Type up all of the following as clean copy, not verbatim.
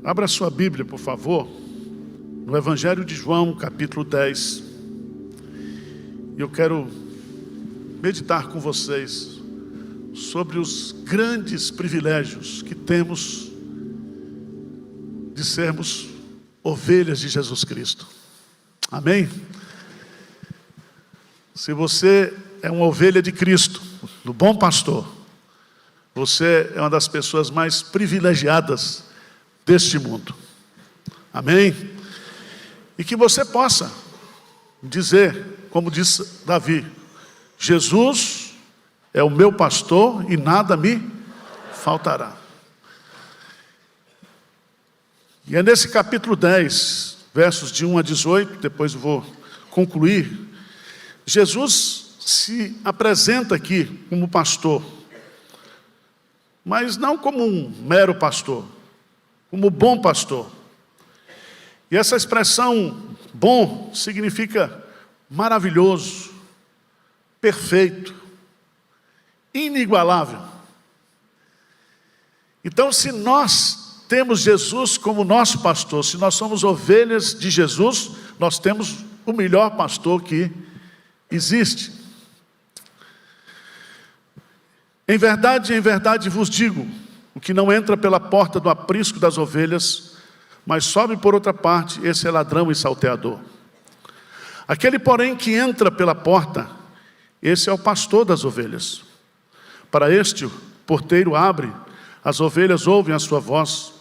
Abra sua Bíblia, por favor, no Evangelho de João, capítulo 10. Eu quero meditar com vocês sobre os grandes privilégios que temos de sermos ovelhas de Jesus Cristo. Amém? Se você é uma ovelha de Cristo, do bom pastor, você é uma das pessoas mais privilegiadas deste mundo. Amém? E que você possa dizer, como disse Davi: Jesus é o meu pastor e nada me faltará. E é nesse capítulo 10, versos de 1 a 18, depois eu vou concluir. Jesus se apresenta aqui como pastor, mas não como um mero pastor, como bom pastor. E essa expressão bom significa maravilhoso, perfeito, inigualável. Então, se nós temos Jesus como nosso pastor, se nós somos ovelhas de Jesus, nós temos o melhor pastor que existe. Em verdade vos digo, o que não entra pela porta do aprisco das ovelhas, mas sobe por outra parte, esse é ladrão e salteador. Aquele, porém, que entra pela porta, esse é o pastor das ovelhas. Para este, o porteiro abre, as ovelhas ouvem a sua voz.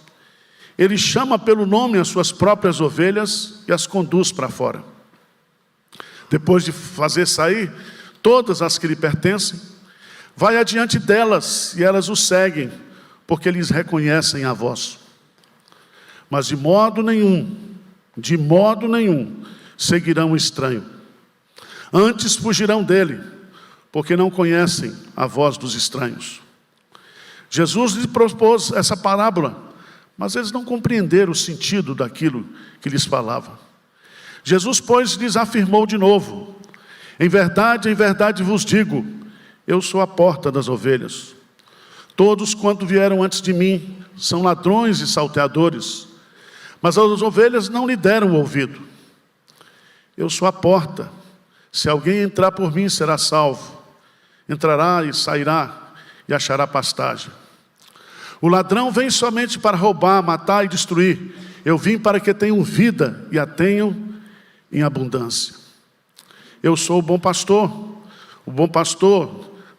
Ele chama pelo nome as suas próprias ovelhas e as conduz para fora. Depois de fazer sair todas as que lhe pertencem, vai adiante delas e elas o seguem, porque eles reconhecem a voz. Mas de modo nenhum, seguirão o estranho. Antes fugirão dele, porque não conhecem a voz dos estranhos. Jesus lhes propôs essa parábola, mas eles não compreenderam o sentido daquilo que lhes falava. Jesus, pois, lhes afirmou de novo: em verdade vos digo, eu sou a porta das ovelhas. Todos quanto vieram antes de mim são ladrões e salteadores, mas as ovelhas não lhe deram ouvido. Eu sou a porta. Se alguém entrar por mim, será salvo. Entrará e sairá e achará pastagem. O ladrão vem somente para roubar, matar e destruir. Eu vim para que tenham vida e a tenham em abundância. Eu sou o bom pastor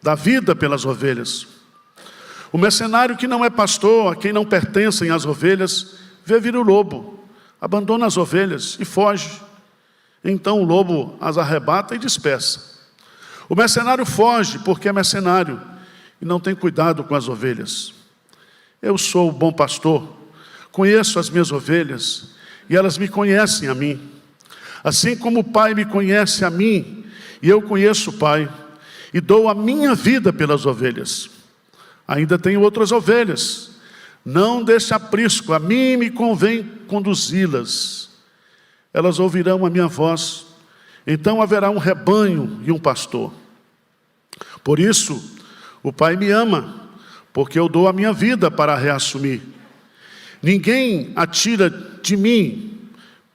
dá vida pelas ovelhas. O mercenário que não é pastor, a quem não pertencem as ovelhas, vê vir o lobo, abandona as ovelhas e foge. Então o lobo as arrebata e dispersa. O mercenário foge porque é mercenário e não tem cuidado com as ovelhas. Eu sou o bom pastor, conheço as minhas ovelhas e elas me conhecem a mim. Assim como o Pai me conhece a mim e eu conheço o Pai, e dou a minha vida pelas ovelhas. Ainda tenho outras ovelhas, não deste aprisco, a mim me convém conduzi-las. Elas ouvirão a minha voz, então haverá um rebanho e um pastor. Por isso, o Pai me ama, porque eu dou a minha vida para a reassumir. Ninguém a tira de mim,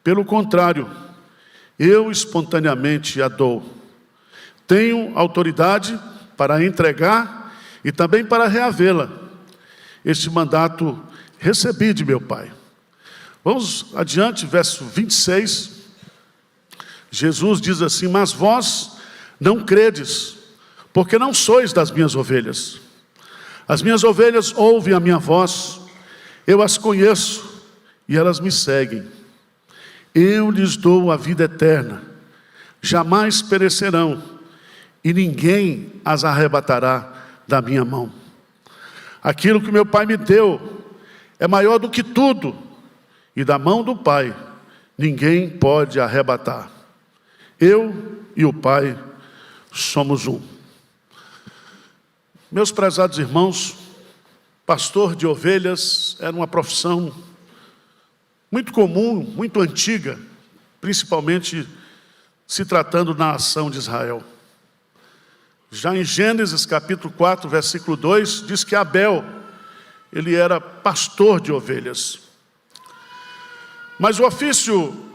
pelo contrário, eu espontaneamente a dou. Tenho autoridade para entregar e também para reavê-la. Este mandato recebi de meu Pai. Vamos adiante, verso 26. Jesus diz assim: mas vós não credes, porque não sois das minhas ovelhas. As minhas ovelhas ouvem a minha voz, eu as conheço e elas me seguem. Eu lhes dou a vida eterna, jamais perecerão, e ninguém as arrebatará da minha mão. Aquilo que meu Pai me deu é maior do que tudo, e da mão do Pai ninguém pode arrebatar. Eu e o Pai somos um. Meus prezados irmãos, pastor de ovelhas era uma profissão muito comum, muito antiga, principalmente se tratando da nação de Israel. Já em Gênesis capítulo 4, versículo 2, diz que Abel, ele era pastor de ovelhas. Mas o ofício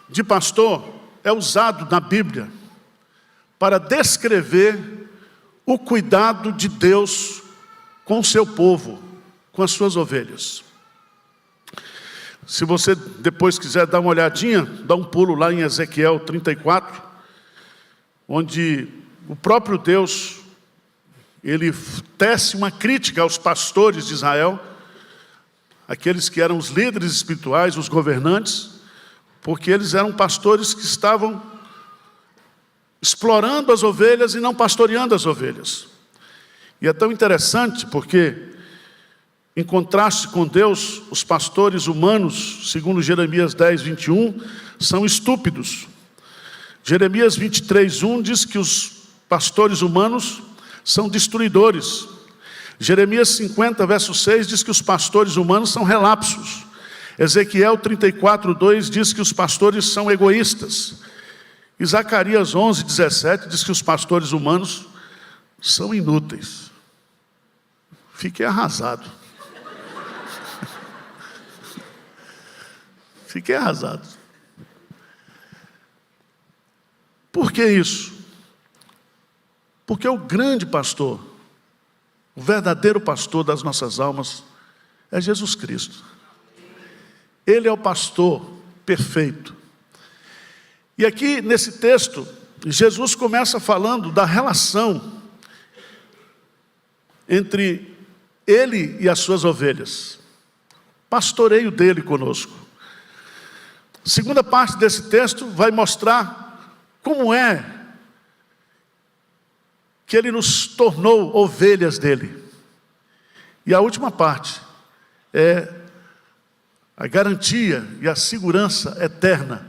de pastor é usado na Bíblia para descrever o cuidado de Deus com o seu povo, com as suas ovelhas. Se você depois quiser dar uma olhadinha, dá um pulo lá em Ezequiel 34, onde o próprio Deus, ele tece uma crítica aos pastores de Israel, aqueles que eram os líderes espirituais, os governantes, porque eles eram pastores que estavam explorando as ovelhas e não pastoreando as ovelhas. E é tão interessante porque, em contraste com Deus, os pastores humanos, segundo Jeremias 10, 21, são estúpidos. Jeremias 23, 1 diz que os pastores humanos são destruidores. Jeremias 50, verso 6, diz que os pastores humanos são relapsos. Ezequiel 34, 2 diz que os pastores são egoístas. E Zacarias 11, 17 diz que os pastores humanos são inúteis. Fiquei arrasado. Fiquei arrasado. Por que isso? Porque o grande pastor, o verdadeiro pastor das nossas almas, é Jesus Cristo. Ele é o pastor perfeito. E aqui nesse texto, Jesus começa falando da relação entre ele e as suas ovelhas. Pastoreio dele conosco. A segunda parte desse texto vai mostrar como é que ele nos tornou ovelhas dele. E a última parte é a garantia e a segurança eterna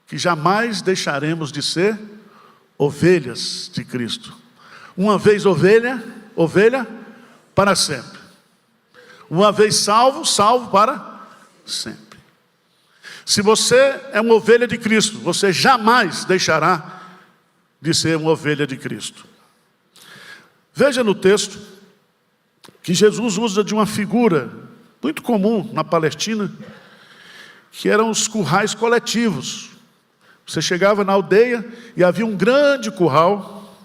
que jamais deixaremos de ser ovelhas de Cristo. Uma vez ovelha, ovelha para sempre. Uma vez salvo, salvo para sempre. Se você é uma ovelha de Cristo, você jamais deixará de ser uma ovelha de Cristo. Veja no texto que Jesus usa de uma figura muito comum na Palestina, que eram os currais coletivos. Você chegava na aldeia e havia um grande curral,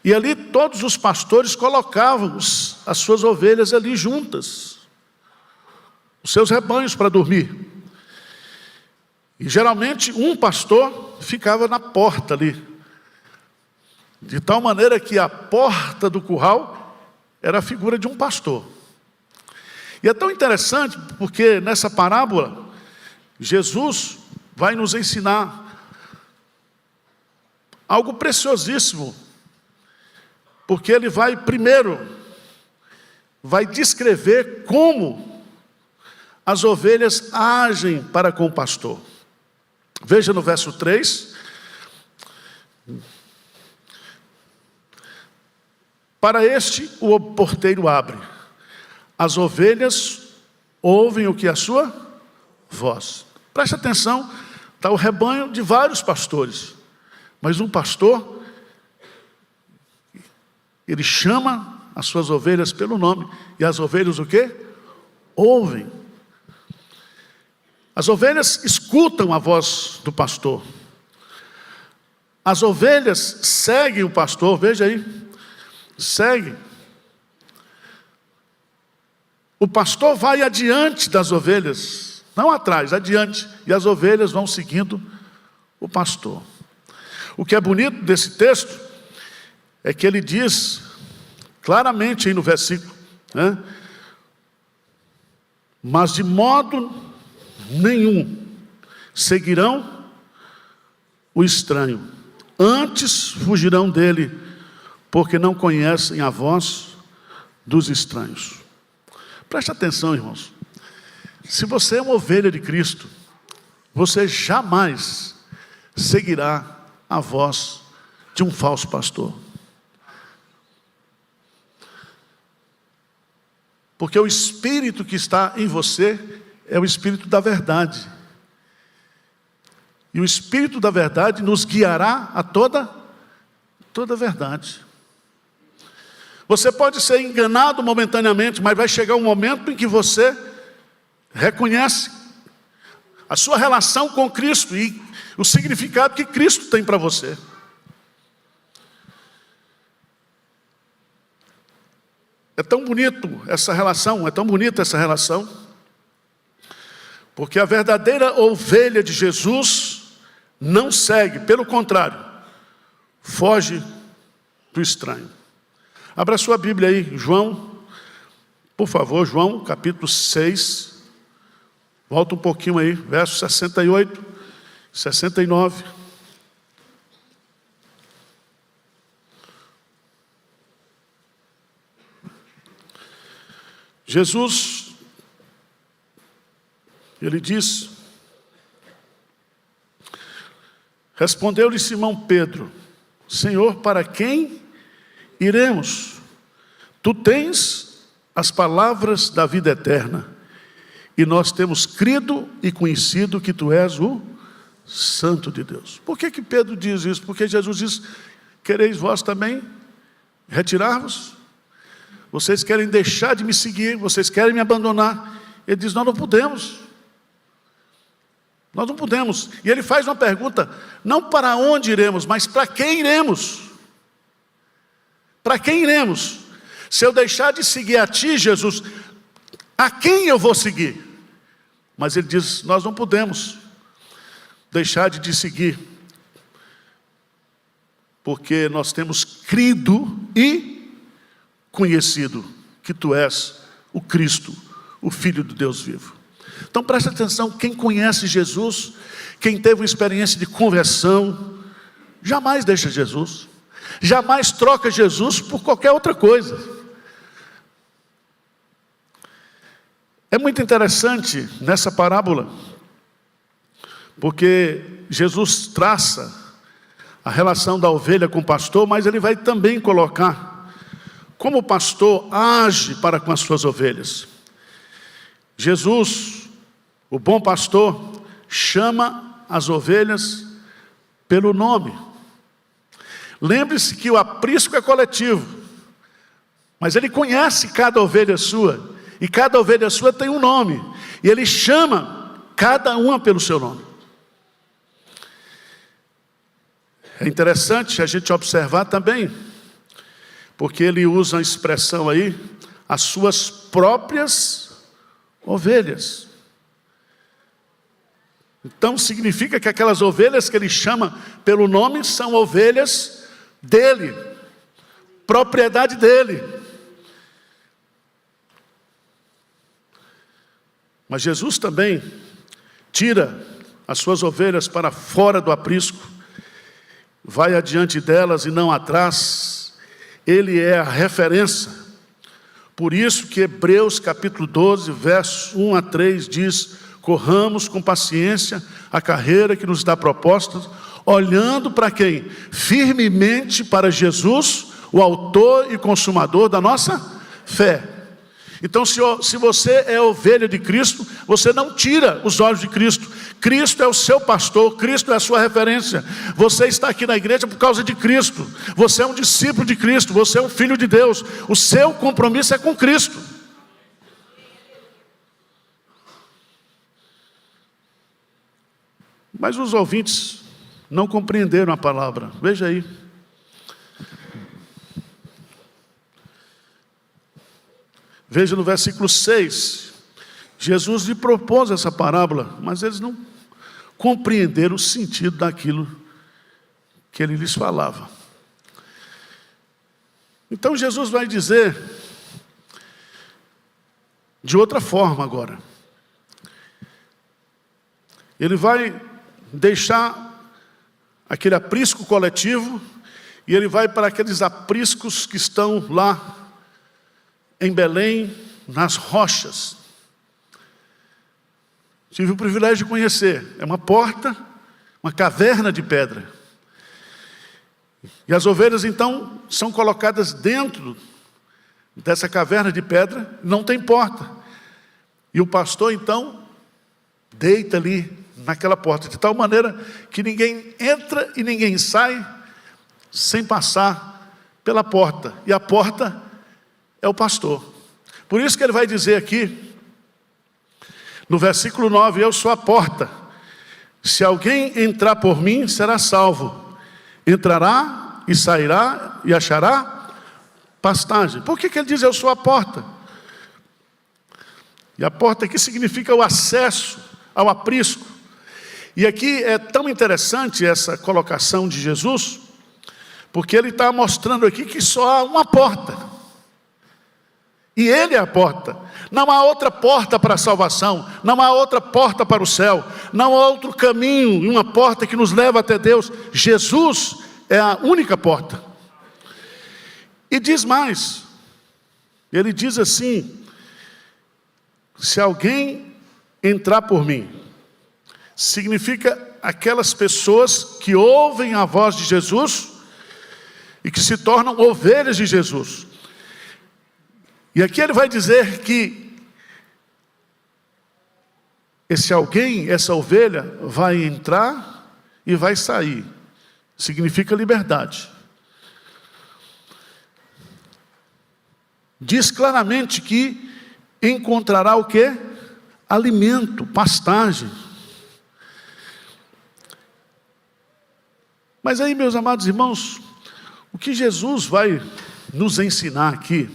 e ali todos os pastores colocavam as suas ovelhas ali juntas, os seus rebanhos para dormir. E geralmente um pastor ficava na porta ali, de tal maneira que a porta do curral era a figura de um pastor. E é tão interessante porque nessa parábola, Jesus vai nos ensinar algo preciosíssimo, porque ele vai descrever como as ovelhas agem para com o pastor. Veja no verso 3. Para este o porteiro abre. As ovelhas ouvem o que? A sua voz. Preste atenção, está o rebanho de vários pastores. Mas um pastor, ele chama as suas ovelhas pelo nome. E as ovelhas o quê? Ouvem. As ovelhas escutam a voz do pastor. As ovelhas seguem o pastor, veja aí. Seguem. O pastor vai adiante das ovelhas, não atrás, adiante. E as ovelhas vão seguindo o pastor. O que é bonito desse texto é que ele diz claramente aí no versículo, né? Mas de modo nenhum seguirão o estranho, antes fugirão dele, porque não conhecem a voz dos estranhos. Preste atenção, irmãos. Se você é uma ovelha de Cristo, você jamais seguirá a voz de um falso pastor. Porque o Espírito que está em você é o Espírito da verdade. E o Espírito da verdade nos guiará a toda verdade. Você pode ser enganado momentaneamente, mas vai chegar um momento em que você reconhece a sua relação com Cristo e o significado que Cristo tem para você. É tão bonito essa relação, é tão bonita essa relação, porque a verdadeira ovelha de Jesus não segue, pelo contrário, foge do estranho. Abra sua Bíblia aí, João, por favor, João, capítulo 6. Volta um pouquinho aí, versos 68, 69. Jesus, ele diz, respondeu-lhe Simão Pedro: Senhor, para quem iremos? Tu tens as palavras da vida eterna, e nós temos crido e conhecido que tu és o Santo de Deus. Por que Pedro diz isso? Porque Jesus diz: quereis vós também retirar-vos? Vocês querem deixar de me seguir, vocês querem me abandonar. Ele diz: nós não podemos. Nós não podemos. E ele faz uma pergunta, não para onde iremos, mas para quem iremos? Para quem iremos? Se eu deixar de seguir a ti, Jesus, a quem eu vou seguir? Mas ele diz: nós não podemos deixar de te seguir, porque nós temos crido e conhecido que tu és o Cristo, o Filho do Deus vivo. Então preste atenção, quem conhece Jesus, quem teve uma experiência de conversão, jamais deixa Jesus, jamais troca Jesus por qualquer outra coisa. É muito interessante nessa parábola, porque Jesus traça a relação da ovelha com o pastor, mas ele vai também colocar como o pastor age para com as suas ovelhas. Jesus, o bom pastor, chama as ovelhas pelo nome. Lembre-se que o aprisco é coletivo, mas ele conhece cada ovelha sua, e cada ovelha sua tem um nome, e ele chama cada uma pelo seu nome. É interessante a gente observar também, porque ele usa a expressão aí, as suas próprias ovelhas. Então significa que aquelas ovelhas que ele chama pelo nome são ovelhas dele, propriedade dele. Mas Jesus também tira as suas ovelhas para fora do aprisco, vai adiante delas e não atrás. Ele é a referência. Por isso que Hebreus capítulo 12, versos 1 a 3 diz: corramos com paciência a carreira que nos está proposta, olhando para quem? Firmemente para Jesus, o autor e consumador da nossa fé. Então, se você é ovelha de Cristo, você não tira os olhos de Cristo. Cristo é o seu pastor, Cristo é a sua referência. Você está aqui na igreja por causa de Cristo. Você é um discípulo de Cristo, você é um filho de Deus. O seu compromisso é com Cristo. Mas os ouvintes não compreenderam a palavra. Veja aí. Veja no versículo 6, Jesus lhe propôs essa parábola, mas eles não compreenderam o sentido daquilo que ele lhes falava. Então Jesus vai dizer de outra forma agora. Ele vai deixar aquele aprisco coletivo e ele vai para aqueles apriscos que estão lá em Belém, nas rochas. Tive o privilégio de conhecer. É uma porta, uma caverna de pedra. E as ovelhas então são colocadas dentro dessa caverna de pedra, não tem porta. E o pastor então deita ali naquela porta, de tal maneira que ninguém entra e ninguém sai sem passar pela porta. E a porta é o pastor. Por isso que ele vai dizer aqui: No versículo 9, eu sou a porta. Se alguém entrar por mim, será salvo. Entrará e sairá e achará pastagem. Por que ele diz eu sou a porta? E a porta aqui significa o acesso ao aprisco. E aqui é tão interessante essa colocação de Jesus, porque ele está mostrando aqui que só há uma porta. E ele é a porta. Não há outra porta para a salvação, não há outra porta para o céu, não há outro caminho, uma porta que nos leva até Deus. Jesus é a única porta. E diz mais, ele diz assim: se alguém entrar por mim, significa aquelas pessoas que ouvem a voz de Jesus e que se tornam ovelhas de Jesus. E aqui ele vai dizer que esse alguém, essa ovelha, vai entrar e vai sair. Significa liberdade. Diz claramente que encontrará o quê? Alimento, pastagem. Mas aí, meus amados irmãos, o que Jesus vai nos ensinar aqui,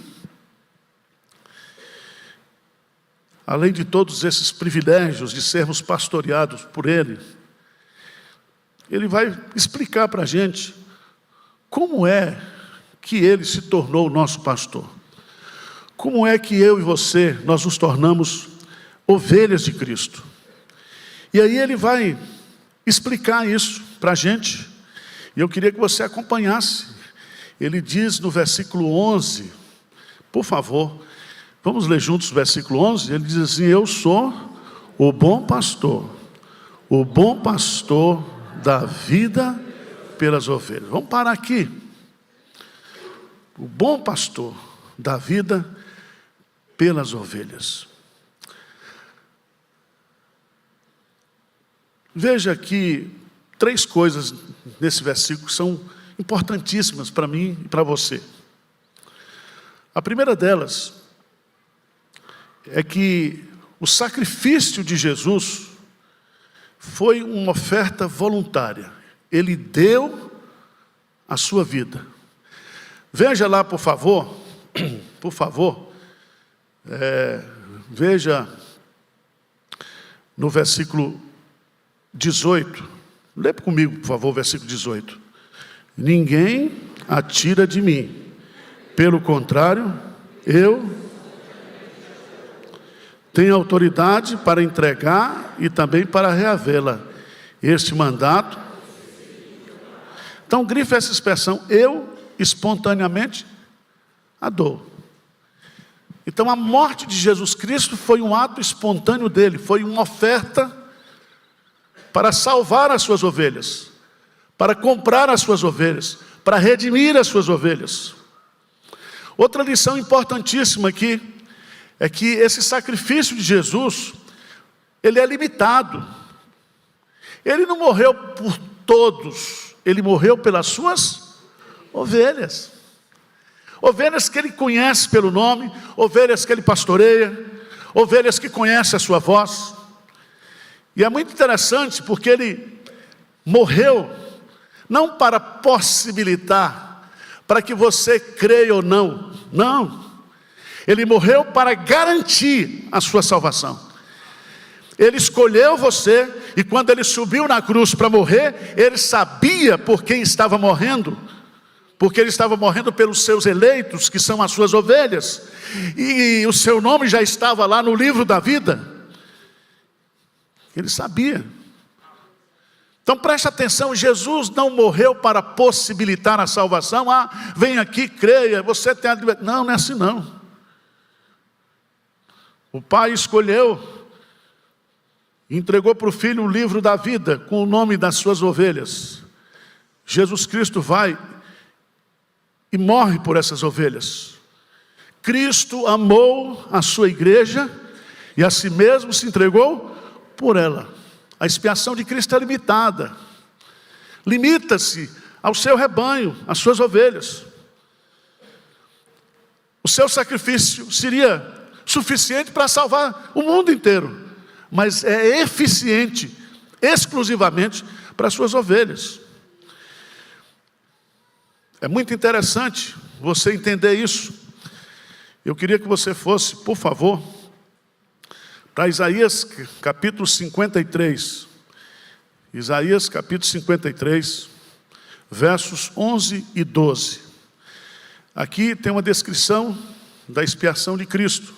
além de todos esses privilégios de sermos pastoreados por Ele, Ele vai explicar para a gente como é que Ele se tornou o nosso pastor. Como é que eu e você, nós nos tornamos ovelhas de Cristo. E aí Ele vai explicar isso para a gente. E eu queria que você acompanhasse. Ele diz no versículo 11, por favor, vamos ler juntos o versículo 11, ele diz assim: eu sou o bom pastor da vida pelas ovelhas. Vamos parar aqui. O bom pastor da vida pelas ovelhas. Veja aqui 3 coisas nesse versículo que são importantíssimas para mim e para você. A primeira delas é que o sacrifício de Jesus foi uma oferta voluntária. Ele deu a sua vida. Veja lá, por favor, veja no versículo 18. Lê comigo, por favor, o versículo 18. Ninguém a tira de mim. Pelo contrário, eu tenho autoridade para entregar e também para reavê-la. Este mandato. Então, grife essa expressão: eu espontaneamente a dou. Então, a morte de Jesus Cristo foi um ato espontâneo dele, foi uma oferta para salvar as suas ovelhas, para comprar as suas ovelhas, para redimir as suas ovelhas. Outra lição importantíssima aqui é que esse sacrifício de Jesus, ele é limitado. Ele não morreu por todos, ele morreu pelas suas ovelhas. Ovelhas que ele conhece pelo nome, ovelhas que ele pastoreia, ovelhas que conhecem a sua voz. E é muito interessante porque ele morreu não para possibilitar, para que você creia ou não. Não. Ele morreu para garantir a sua salvação. Ele escolheu você, e quando ele subiu na cruz para morrer, ele sabia por quem estava morrendo. Porque ele estava morrendo pelos seus eleitos, que são as suas ovelhas. E o seu nome já estava lá no livro da vida. Ele sabia. Então preste atenção, Jesus não morreu para possibilitar a salvação. Vem aqui, creia, você tem a liberdade. Não, não é assim não. O Pai escolheu, entregou para o Filho um livro da vida, com o nome das suas ovelhas. Jesus Cristo vai e morre por essas ovelhas. Cristo amou a sua igreja e a si mesmo se entregou por ela. A expiação de Cristo é limitada. Limita-se ao seu rebanho, às suas ovelhas. O seu sacrifício seria suficiente para salvar o mundo inteiro. mas é eficiente exclusivamente para as suas ovelhas. É muito interessante você entender isso. Eu queria que você fosse, por favor, para Isaías capítulo 53. Isaías capítulo 53, versos 11 e 12. Aqui tem uma descrição da expiação de Cristo.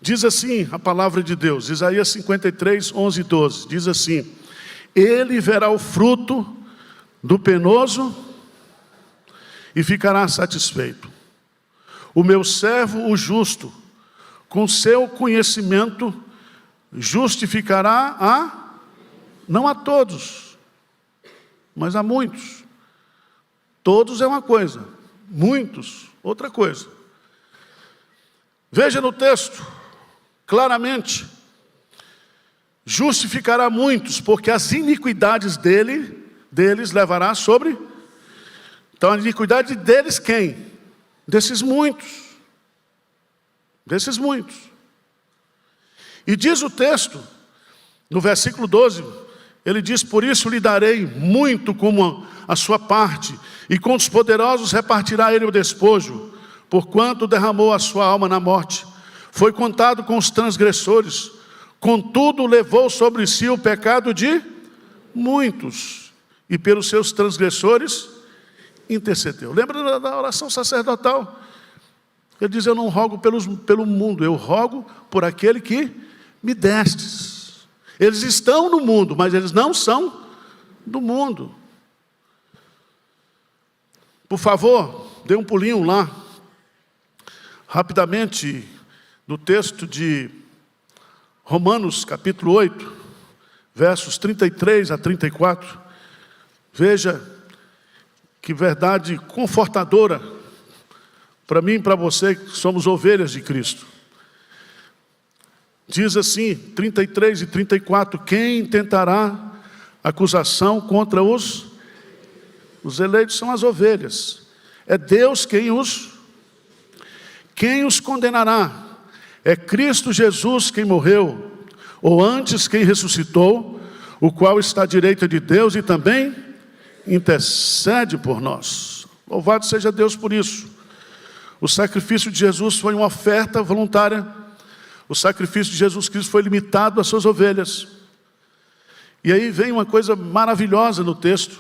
Diz assim a palavra de Deus, Isaías 53, 11 e 12. Diz assim: ele verá o fruto do penoso e ficará satisfeito. O meu servo, o justo, com seu conhecimento, justificará não a todos, mas a muitos. Todos é uma coisa, muitos, outra coisa. Veja no texto, claramente, justificará muitos, porque as iniquidades deles levará sobre. Então a iniquidade deles quem? Desses muitos. Desses muitos. E diz o texto, no versículo 12, ele diz: por isso lhe darei muito como a sua parte, e com os poderosos repartirá ele o despojo, porquanto derramou a sua alma na morte. Foi contado com os transgressores, contudo levou sobre si o pecado de muitos, e pelos seus transgressores intercedeu. Lembra da oração sacerdotal? Ele diz: eu não rogo pelo mundo, eu rogo por aquele que me destes. Eles estão no mundo, mas eles não são do mundo. Por favor, dê um pulinho lá, rapidamente, no texto de Romanos capítulo 8, versos 33 a 34. Veja que verdade confortadora para mim e para você, que somos ovelhas de Cristo. Diz assim, 33 e 34, quem tentará acusação contra os eleitos? São as ovelhas. É Deus quem os condenará. É Cristo Jesus quem morreu, ou antes quem ressuscitou, o qual está à direita de Deus e também intercede por nós. Louvado seja Deus por isso. O sacrifício de Jesus foi uma oferta voluntária. O sacrifício de Jesus Cristo foi limitado às suas ovelhas. E aí vem uma coisa maravilhosa no texto.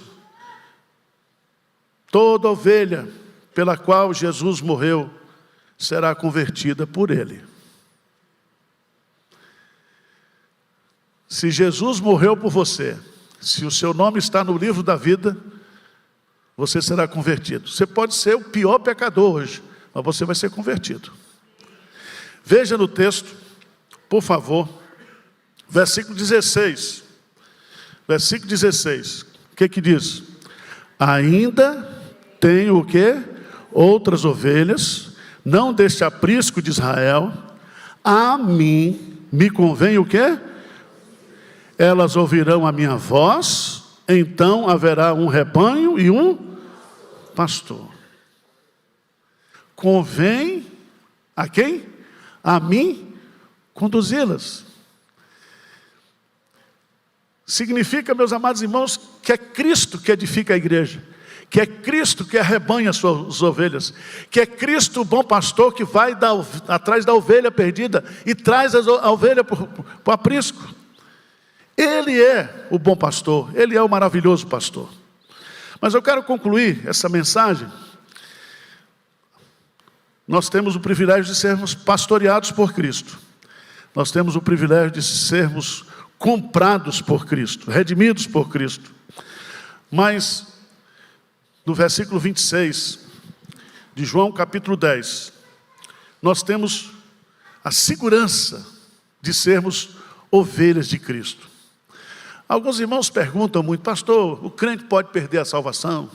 Toda ovelha pela qual Jesus morreu será convertida por ele. Se Jesus morreu por você, se o seu nome está no livro da vida, você será convertido. Você pode ser o pior pecador hoje, mas você vai ser convertido. Veja no texto, por favor, versículo 16. Versículo 16. O que diz? Ainda tenho o quê? Outras ovelhas, não deste aprisco de Israel. A mim me convém o quê? Elas ouvirão a minha voz, então haverá um rebanho e um pastor. Convém a quem? A mim conduzi-las. Significa, meus amados irmãos, que é Cristo que edifica a igreja, que é Cristo que arrebanha as suas ovelhas, que é Cristo o bom pastor que vai atrás da ovelha perdida e traz a ovelha para o aprisco. Ele é o bom pastor, ele é o maravilhoso pastor. Mas eu quero concluir essa mensagem. Nós temos o privilégio de sermos pastoreados por Cristo. Nós temos o privilégio de sermos comprados por Cristo, redimidos por Cristo. Mas, no versículo 26 de João capítulo 10, nós temos a segurança de sermos ovelhas de Cristo. Alguns irmãos perguntam muito: pastor, o crente pode perder a salvação?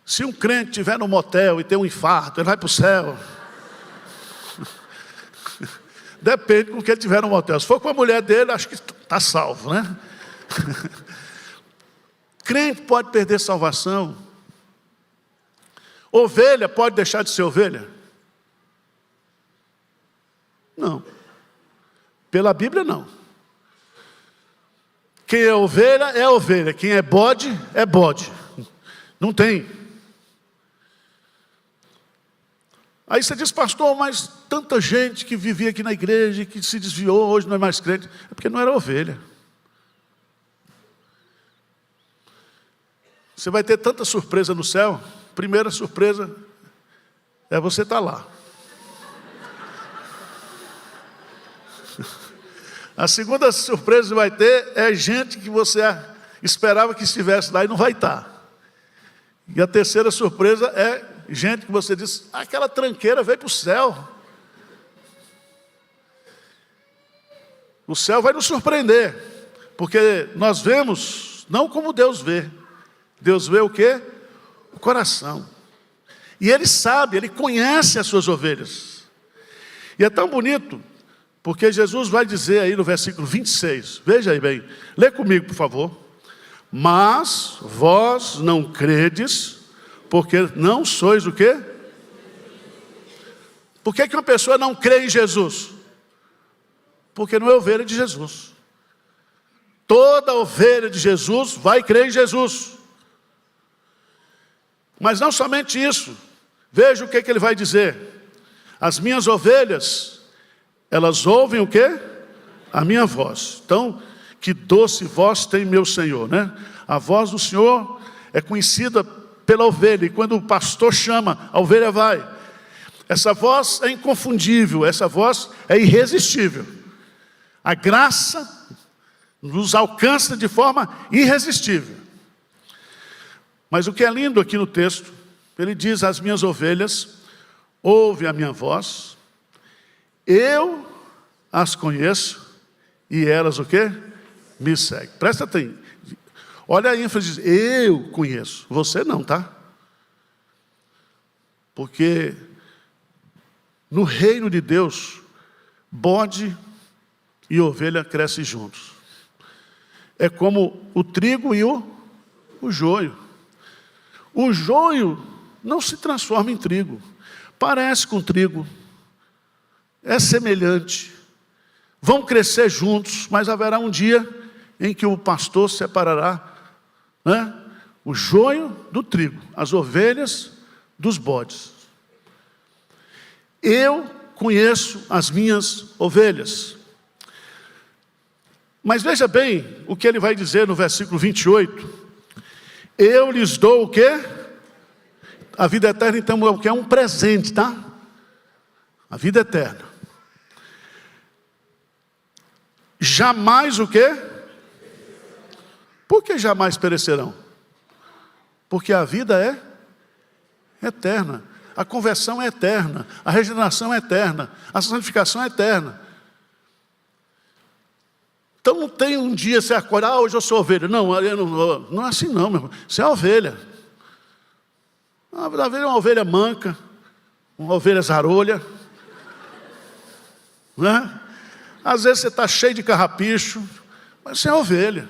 Se um crente estiver no motel e ter um infarto, ele vai para o céu? Depende com que ele tiver no motel. Se for com a mulher dele, acho que está salvo, né? Crente pode perder salvação? Ovelha pode deixar de ser ovelha? Não. Pela Bíblia, não. Quem é ovelha. Quem é bode. Não tem. Aí você diz, pastor, mas tanta gente que vivia aqui na igreja, que se desviou, hoje não é mais crente. É porque não era ovelha. Você vai ter tanta surpresa no céu. Primeira surpresa é você estar lá. A segunda surpresa que vai ter é gente que você esperava que estivesse lá e não vai estar. E a terceira surpresa é gente que você diz, aquela tranqueira veio para o céu. O céu vai nos surpreender, porque nós vemos, não como Deus vê. Deus vê o quê? O coração. E Ele sabe, Ele conhece as suas ovelhas. E é tão bonito, porque Jesus vai dizer aí no versículo 26, veja aí bem, lê comigo por favor. Mas vós não credes, porque não sois o quê? Por que uma pessoa não crê em Jesus? Porque não é ovelha de Jesus. Toda ovelha de Jesus vai crer em Jesus. Mas não somente isso, veja o que ele vai dizer. As minhas ovelhas, elas ouvem o quê? A minha voz. Então, que doce voz tem meu Senhor, né? A voz do Senhor é conhecida pela ovelha, e quando o pastor chama, a ovelha vai. Essa voz é inconfundível, essa voz é irresistível. A graça nos alcança de forma irresistível. Mas o que é lindo aqui no texto, ele diz, as minhas ovelhas ouvem a minha voz, eu as conheço, e elas o quê? Me seguem. Presta atenção. Olha a ênfase, eu conheço. Você não, tá? Porque no reino de Deus, bode e ovelha crescem juntos. É como o trigo e o joio. O joio não se transforma em trigo. Parece com trigo. É semelhante. Vão crescer juntos, mas haverá um dia em que o pastor separará, né, o joio do trigo, as ovelhas dos bodes. Eu conheço as minhas ovelhas. Mas veja bem o que ele vai dizer no versículo 28. Eu lhes dou o quê? A vida eterna, então, é o que? É um presente, tá? A vida eterna. Jamais o quê? Por que jamais perecerão? Porque a vida é eterna. A conversão é eterna. A regeneração é eterna. A santificação é eterna. Então não tem um dia você acordar, hoje eu sou ovelha. Não, não é assim não, meu irmão. Você é ovelha. A ovelha é uma ovelha manca, uma ovelha zarolha. Né? Às vezes você está cheio de carrapicho, mas você é ovelha.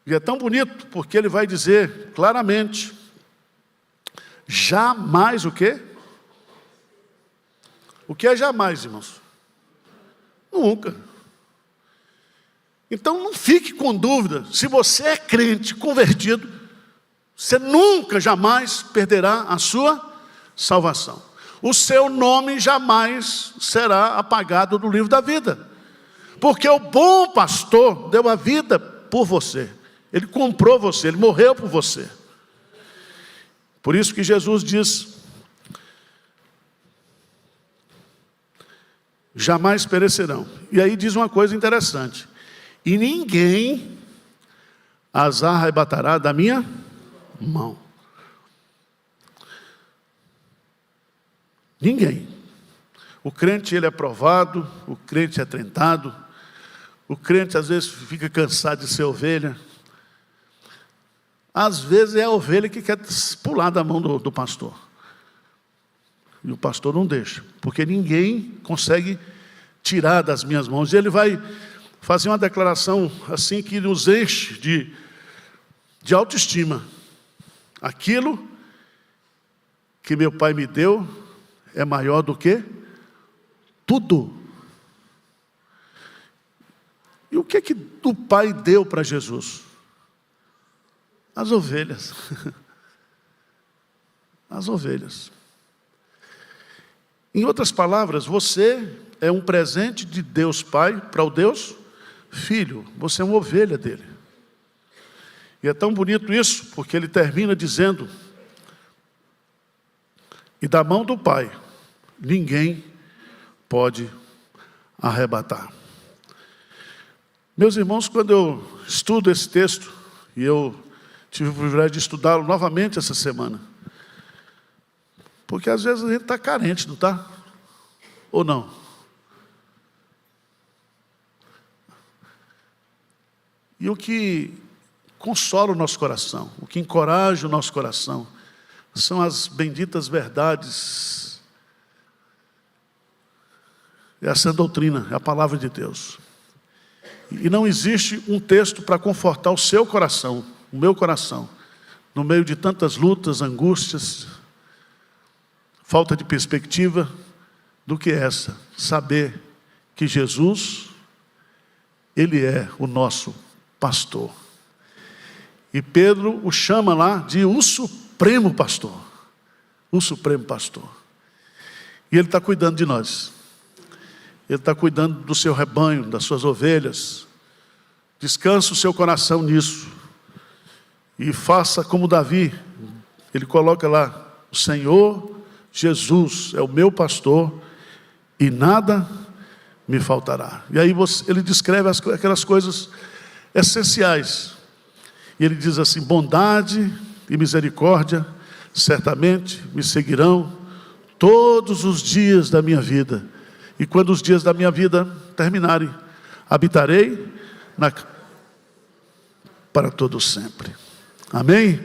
E é tão bonito, porque ele vai dizer claramente, jamais o quê? O que é jamais, irmãos? Nunca. Então não fique com dúvida, se você é crente, convertido, você nunca, jamais perderá a sua salvação. O seu nome jamais será apagado do livro da vida. Porque o bom pastor deu a vida por você. Ele comprou você, ele morreu por você. Por isso que Jesus diz, jamais perecerão. E aí diz uma coisa interessante. E ninguém as arrebatará da minha mão. Ninguém. O crente, ele é provado, o crente é tentado, o crente às vezes fica cansado de ser ovelha. Às vezes é a ovelha que quer pular da mão do pastor. E o pastor não deixa, porque ninguém consegue tirar das minhas mãos. E ele vai fazer uma declaração assim que nos enche de autoestima. Aquilo que meu Pai me deu é maior do que tudo. E o que o Pai deu para Jesus? As ovelhas. As ovelhas. Em outras palavras, você é um presente de Deus Pai para o Deus Filho. Você é uma ovelha dele. E é tão bonito isso, porque ele termina dizendo: e da mão do Pai, ninguém pode arrebatar. Meus irmãos, quando eu estudo esse texto, e eu tive o privilégio de estudá-lo novamente essa semana, porque às vezes a gente está carente, não está? Ou não? E o que consola o nosso coração, o que encoraja o nosso coração, são as benditas verdades. É essa doutrina, é a palavra de Deus. E não existe um texto para confortar o seu coração, o meu coração, no meio de tantas lutas, angústias, falta de perspectiva, do que essa: saber que Jesus, Ele é o nosso pastor. E Pedro o chama lá de o Supremo Pastor. O Supremo Pastor. E Ele está cuidando de nós. Ele está cuidando do seu rebanho, das suas ovelhas. Descansa o seu coração nisso. E faça como Davi. Ele coloca lá: o Senhor Jesus é o meu pastor e nada me faltará. E aí ele descreve aquelas coisas essenciais. E ele diz assim: bondade e misericórdia certamente me seguirão todos os dias da minha vida. E quando os dias da minha vida terminarem, habitarei para todo sempre. Amém?